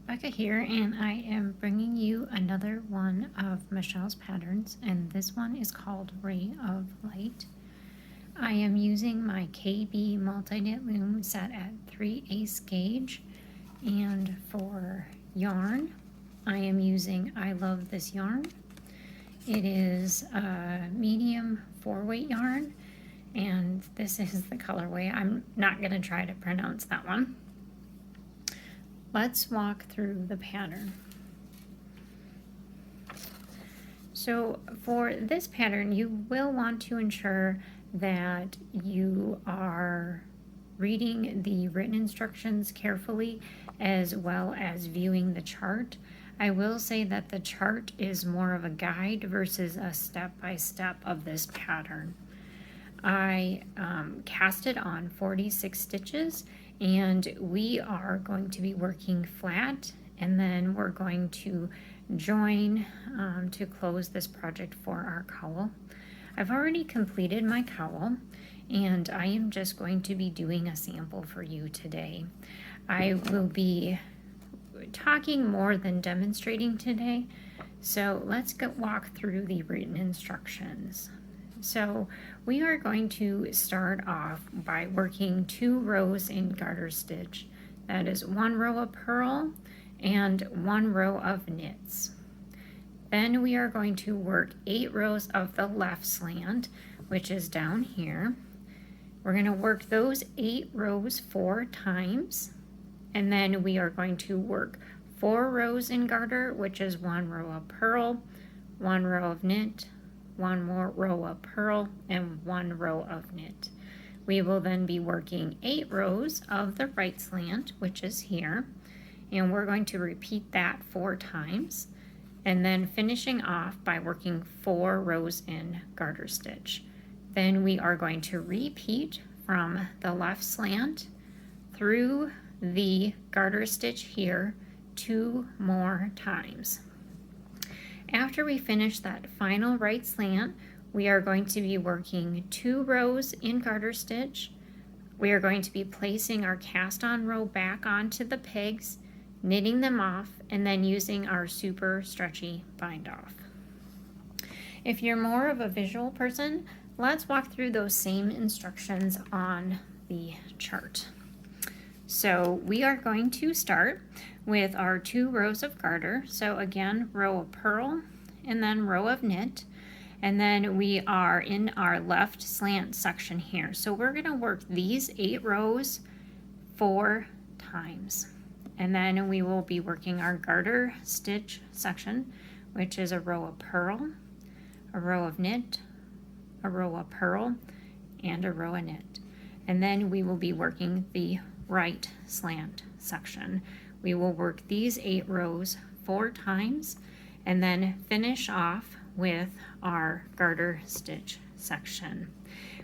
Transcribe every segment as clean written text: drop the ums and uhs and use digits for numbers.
Becca here, and I am bringing you another one of Michelle's patterns, and this one is called Ray of Light. I am using my KB multi-knit loom set at 3/8 gauge, and for yarn, I am using I Love This Yarn. It is a medium 4-weight yarn, and this is the colorway. I'm not going to try to pronounce that one. Let's walk through the pattern. So for this pattern, you will want to ensure that you are reading the written instructions carefully as well as viewing the chart. I will say that the chart is more of a guide versus a step-by-step of this pattern. I casted on 46 stitches, and we are going to be working flat, and then we're going to join to close this project for our cowl. I've already completed my cowl, and I am just going to be doing a sample for you today. I will be talking more than demonstrating today, so let's walk through the written instructions. So we are going to start off by working 2 rows in garter stitch. That is 1 row of purl and 1 row of knits. Then we are going to work 8 rows of the left slant, which is down here. We're going to work those 8 rows 4 times, and then we are going to work 4 rows in garter, which is 1 row of purl, 1 row of knit, 1 more row of purl, and 1 row of knit. We will then be working 8 rows of the right slant, which is here, and we're going to repeat that 4 times, and then finishing off by working 4 rows in garter stitch. Then we are going to repeat from the left slant through the garter stitch here 2 more times. After we finish that final right slant, we are going to be working 2 rows in garter stitch. We are going to be placing our cast on row back onto the pegs, knitting them off, and then using our super stretchy bind off. If you're more of a visual person, let's walk through those same instructions on the chart. So we are going to start with our 2 rows of garter. So again, row of purl and then row of knit. And then we are in our left slant section here. So we're going to work these 8 rows 4 times. And then we will be working our garter stitch section, which is a row of purl, a row of knit, a row of purl, and a row of knit. And then we will be working the right slant section. We will work these 8 rows 4 times and then finish off with our garter stitch section.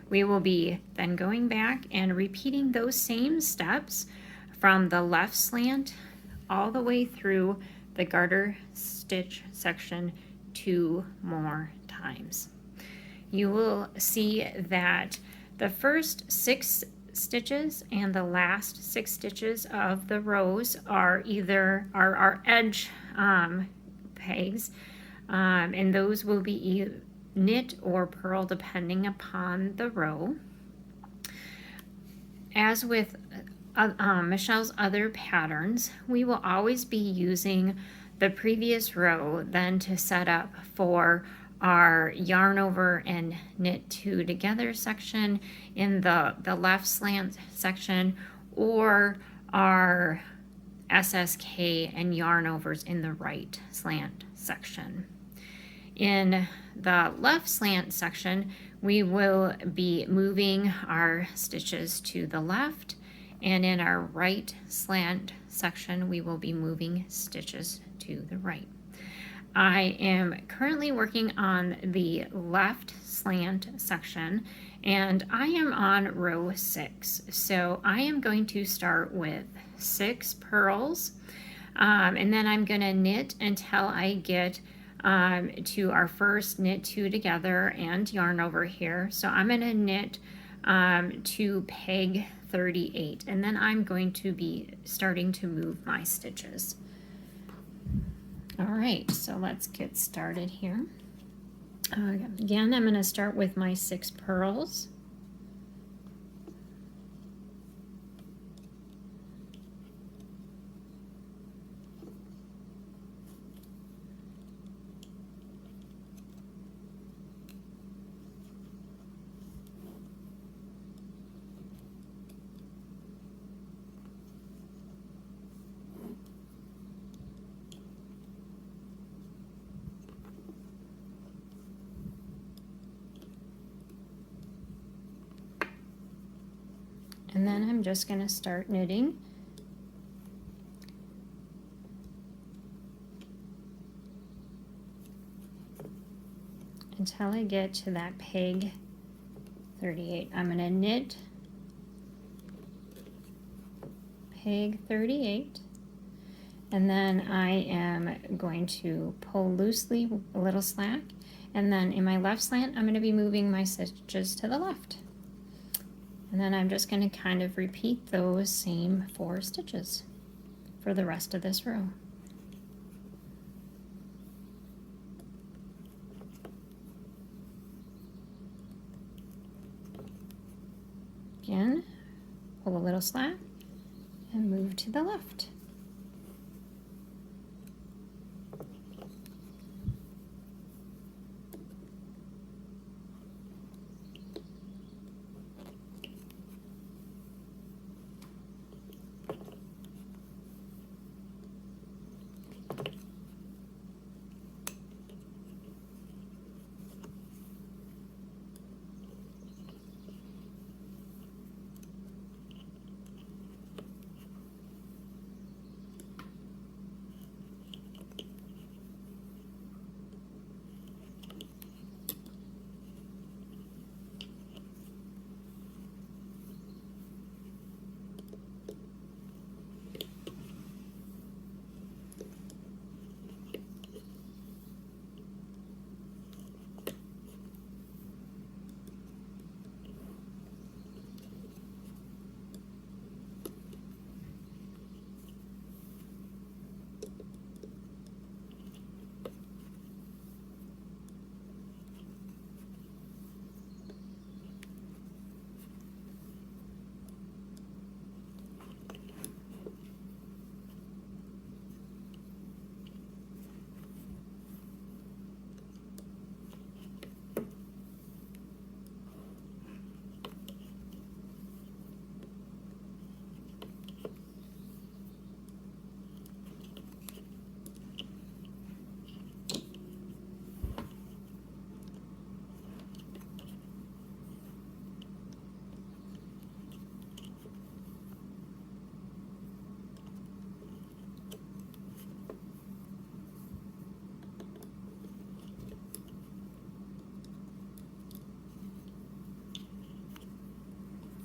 We will be then going back and repeating those same steps from the left slant all the way through the garter stitch section 2 more times. You will see that the first 6 stitches and the last 6 stitches of the rows are either our edge pegs, and those will be knit or purl depending upon the row. As with Michelle's other patterns, we will always be using the previous row then to set up for our yarn over and knit 2 together section in the left slant section, or our SSK and yarn overs in the right slant section. In the left slant section, we will be moving our stitches to the left, and in our right slant section, we will be moving stitches to the right. I am currently working on the left slant section, and I am on row 6. So I am going to start with 6 purls, and then I'm going to knit until I get to our first knit 2 together and yarn over here. So I'm going to knit to peg 38, and then I'm going to be starting to move my stitches. All right, so let's get started here. Again, I'm going to start with my 6 pearls. And then I'm just going to start knitting. Until I get to that peg 38. I'm going to knit peg 38, and then I am going to pull loosely a little slack, and then in my left slant I'm going to be moving my stitches to the left. And then I'm just going to kind of repeat those same 4 stitches for the rest of this row. Again, pull a little slack and move to the left.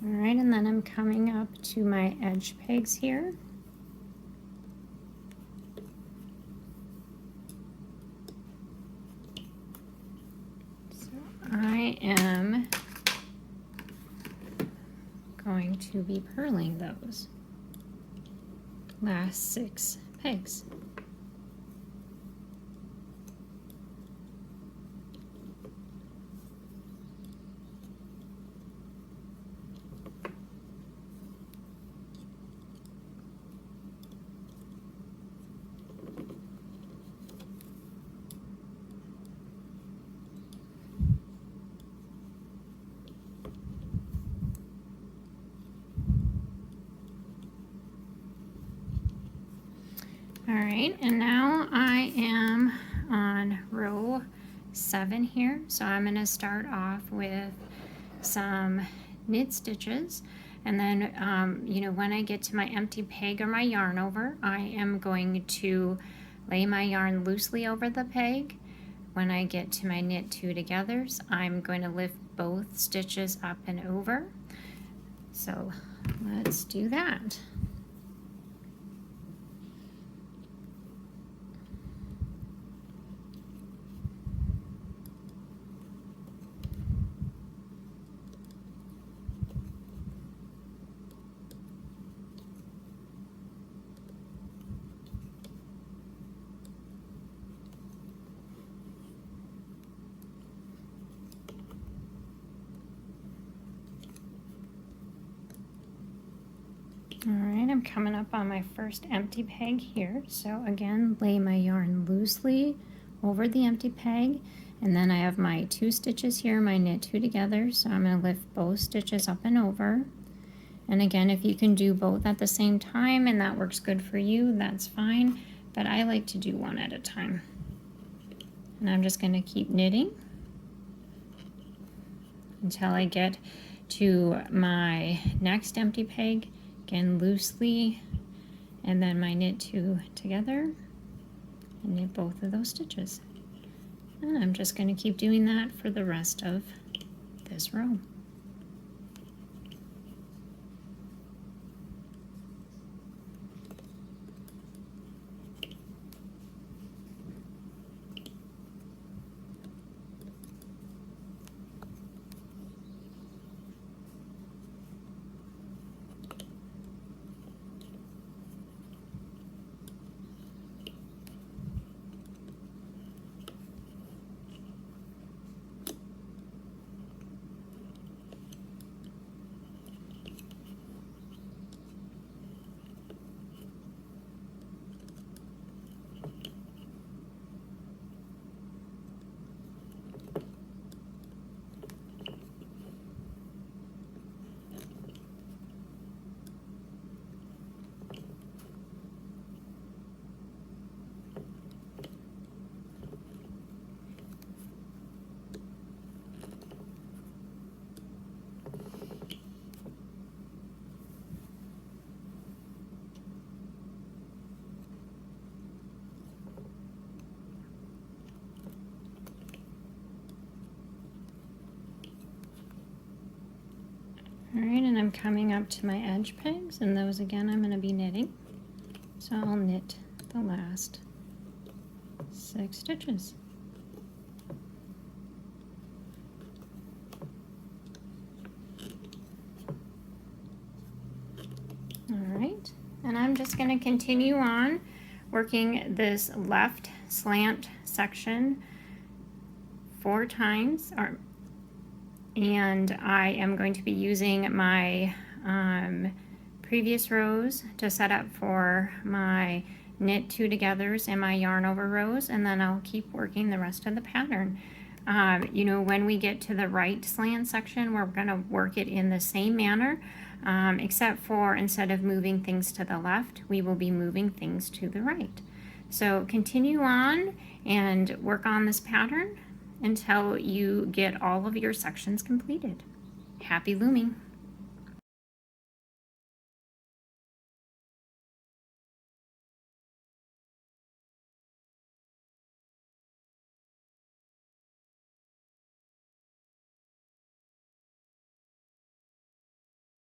All right, and then I'm coming up to my edge pegs here. So I am going to be purling those last 6 pegs. All right, and now I am on row 7 here. So I'm going to start off with some knit stitches, and then you know, when I get to my empty peg or my yarn over, I am going to lay my yarn loosely over the peg. When I get to my knit 2 togethers, I'm going to lift both stitches up and over. So let's do that. coming up on my first empty peg here. So again, lay my yarn loosely over the empty peg, and then I have my 2 stitches here, my knit 2 together, so I'm going to lift both stitches up and over. And again, if you can do both at the same time and that works good for you, that's fine, but I like to do one at a time. And I'm just going to keep knitting until I get to my next empty peg, again loosely, and then my knit 2 together and knit both of those stitches. And I'm just going to keep doing that for the rest of this row. Alright, and I'm coming up to my edge pegs, and those again I'm going to be knitting. So I'll knit the last 6 stitches. Alright, and I'm just going to continue on working this left slant section 4 times, and I am going to be using my previous rows to set up for my knit 2 togethers and my yarn over rows, and then I'll keep working the rest of the pattern. You know, when we get to the right slant section, we're going to work it in the same manner, except for instead of moving things to the left, we will be moving things to the right. So continue on and work on this pattern until you get all of your sections completed. Happy looming!